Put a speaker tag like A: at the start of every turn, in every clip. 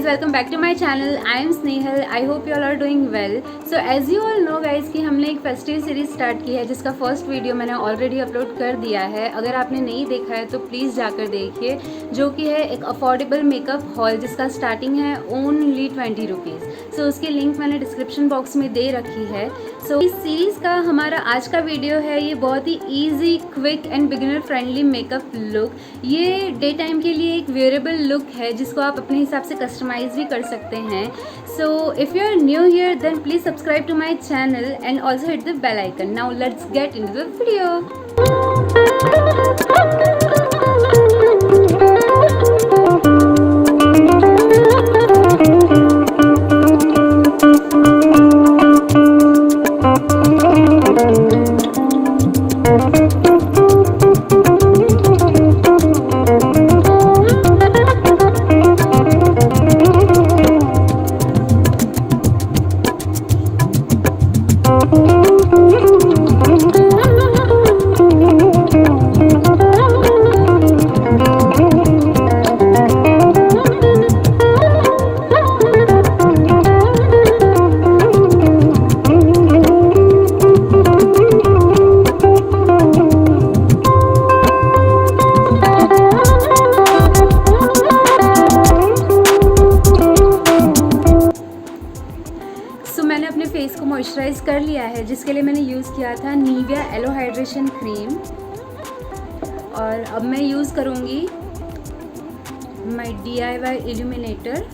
A: Welcome back to my channel. I am Snehal. I hope you all are doing well. So as you all know guys कि हमने एक festive series start की है जिसका first video मैंने already upload कर दिया है. अगर आपने नहीं देखा है तो प्लीज़ जाकर देखिए, जो कि है एक अफोर्डेबल मेकअप हॉल जिसका स्टार्टिंग है ओनली 20 रुपीज़. सो उसकी लिंक मैंने डिस्क्रिप्शन बॉक्स में दे रखी है. सो इस सीरीज़ का हमारा आज का वीडियो है ये बहुत ही easy, quick and beginner friendly makeup look. ये डे टाइम के लिए एक वेयरेबल लुक है जिसको आप अपने हिसाब से कस्टमाइज भी कर सकते हैं. So if you are new here then please subscribe to my channel and also hit the bell icon. Now let's get into the video. मैंने अपने फेस को मॉइस्चराइज कर लिया है, जिसके लिए मैंने यूज़ किया था निविया एलो हाइड्रेशन क्रीम. और अब मैं यूज़ करूँगी माई DIY इल्यूमिनेटर.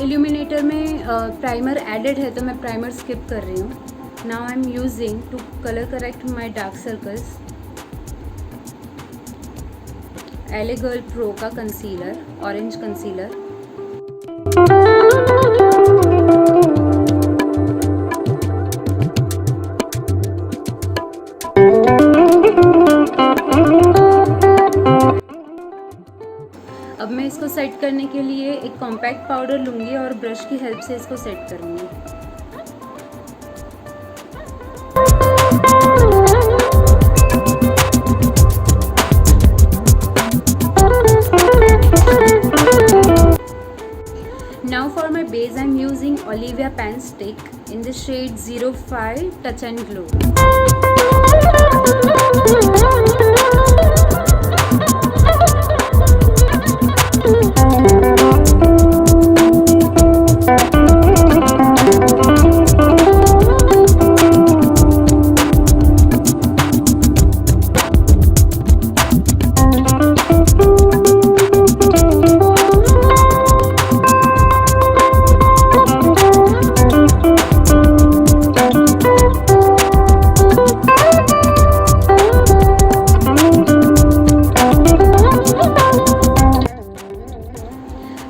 A: इल्यूमिनेटर में प्राइमर एडेड है तो मैं प्राइमर स्किप कर रही हूँ. Now I am using to colour correct my dark circles L.A.girl Pro का कंसीलर, ऑरेंज कंसीलर. अब मैं इसको सेट करने के लिए एक कॉम्पैक्ट पाउडर लूँगी और ब्रश की हेल्प से इसको सेट करूँगी. Now for my base I am using Olivia pen stick in the shade 05 Touch and Glow.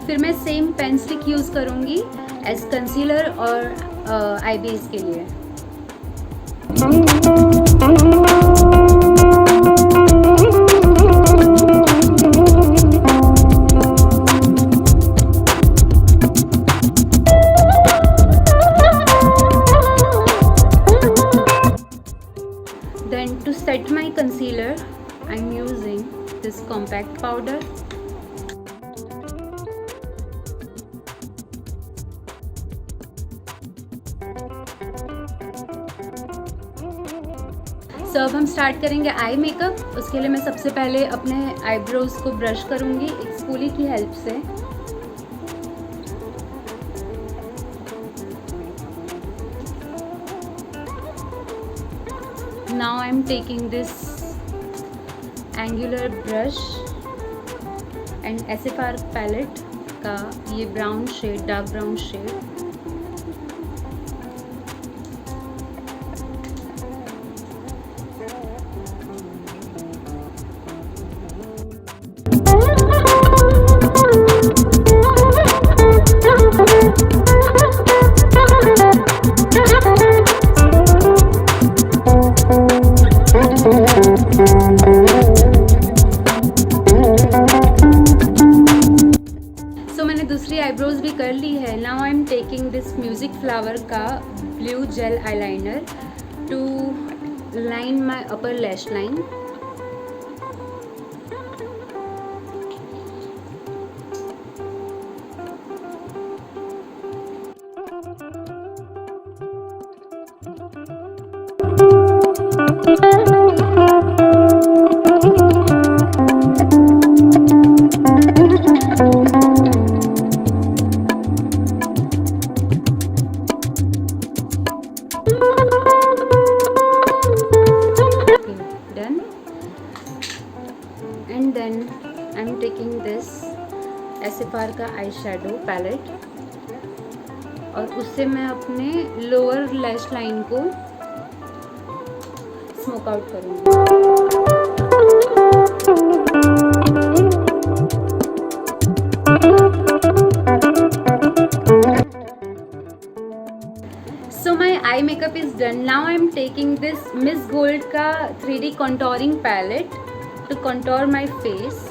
A: फिर मैं सेम पेन स्टिक यूज़ करूँगी एज कंसीलर और आई बेस के लिए. Then to set my concealer I am using this compact powder. सो अब हम start करेंगे eye makeup. उसके लिए मैं सबसे पहले अपने आईब्रोज को ब्रश करूँगी एक स्पूली की हेल्प से. Now I am taking this angular brush and SFR palette का ये brown shade, dark brown shade. Flower का blue gel eyeliner to line my upper lash line. And then I'm taking this SFR का eye shadow palette और उससे मैं अपने lower lash line को smoke out करूँगी। So my eye makeup is done. Now I'm taking this Miss Gold का 3D contouring palette to contour my face.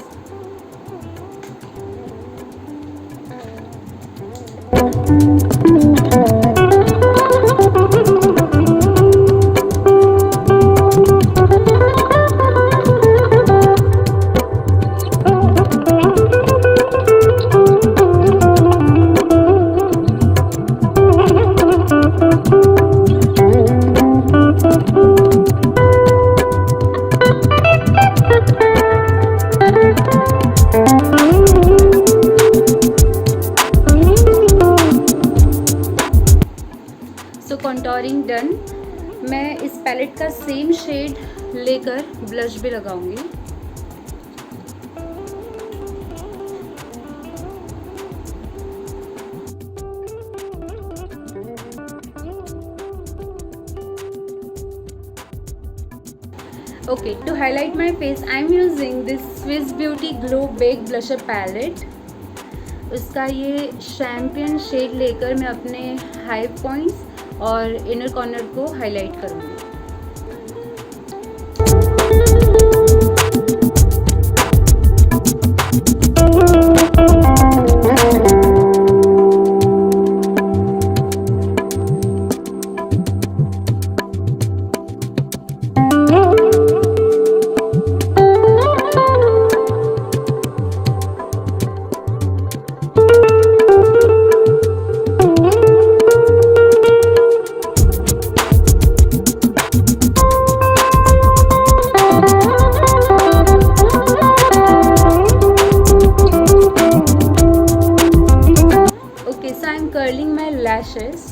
A: Contouring done. मैं इस पैलेट का सेम शेड लेकर ब्लश भी लगाऊंगी। Okay, to highlight my face, I'm using this Swiss Beauty Glow Baked Blusher Palette. उसका ये champion shade लेकर मैं अपने हाई पॉइंट्स और इनर कॉर्नर को हाईलाइट करूँगी। Curling my lashes.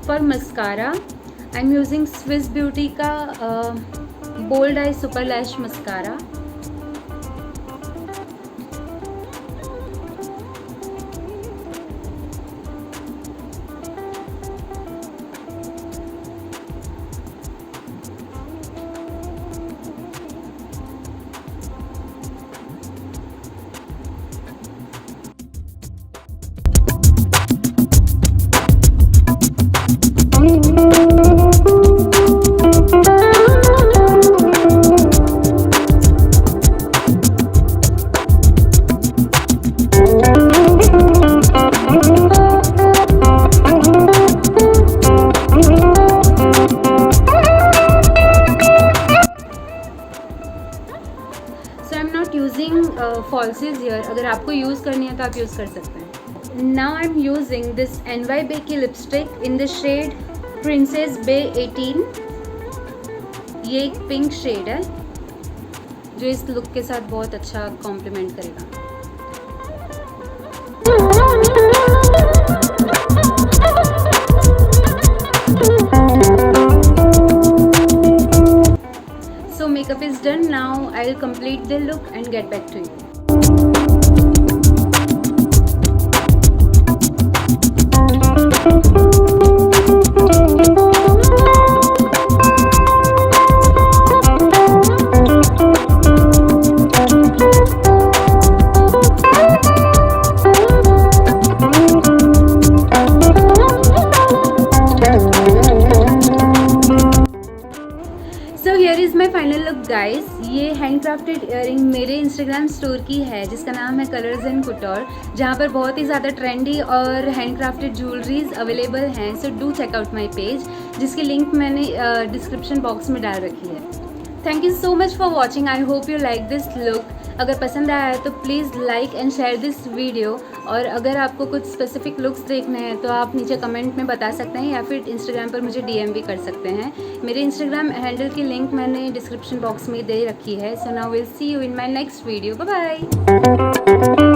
A: For mascara, I'm using Swiss Beauty का Bold Eye Super Lash Mascara. Falsies here, अगर आपको यूज़ करनी है तो आप यूज़ कर सकते हैं। Now I am using this NYBAE की lipstick in the shade princess bae 18। ये एक पिंक शेड है जो इस लुक के साथ बहुत अच्छा कॉम्प्लीमेंट करेगा। So makeup is done. Now I'll complete the look and get back to you. My final look guys, ये हैंड क्राफ्टेड ईयरिंग मेरे इंस्टाग्राम स्टोर की है जिसका नाम है कलर्स एंड कुटोर, जहाँ पर बहुत ही ज़्यादा ट्रेंडी और हैंड क्राफ्टेड ज्वेलरीज अवेलेबल हैं। So do check out my page, जिसकी लिंक मैंने डिस्क्रिप्शन बॉक्स में डाल रखी है। Thank you so much for watching, I hope you like this look. अगर पसंद आया है तो please like and share this video, और अगर आपको कुछ स्पेसिफिक लुक्स देखने हैं तो आप नीचे कमेंट में बता सकते हैं या फिर इंस्टाग्राम पर मुझे डीएम भी कर सकते हैं। मेरे इंस्टाग्राम हैंडल की लिंक मैंने डिस्क्रिप्शन बॉक्स में दे रखी है। So now will see you in my next video, bye bye.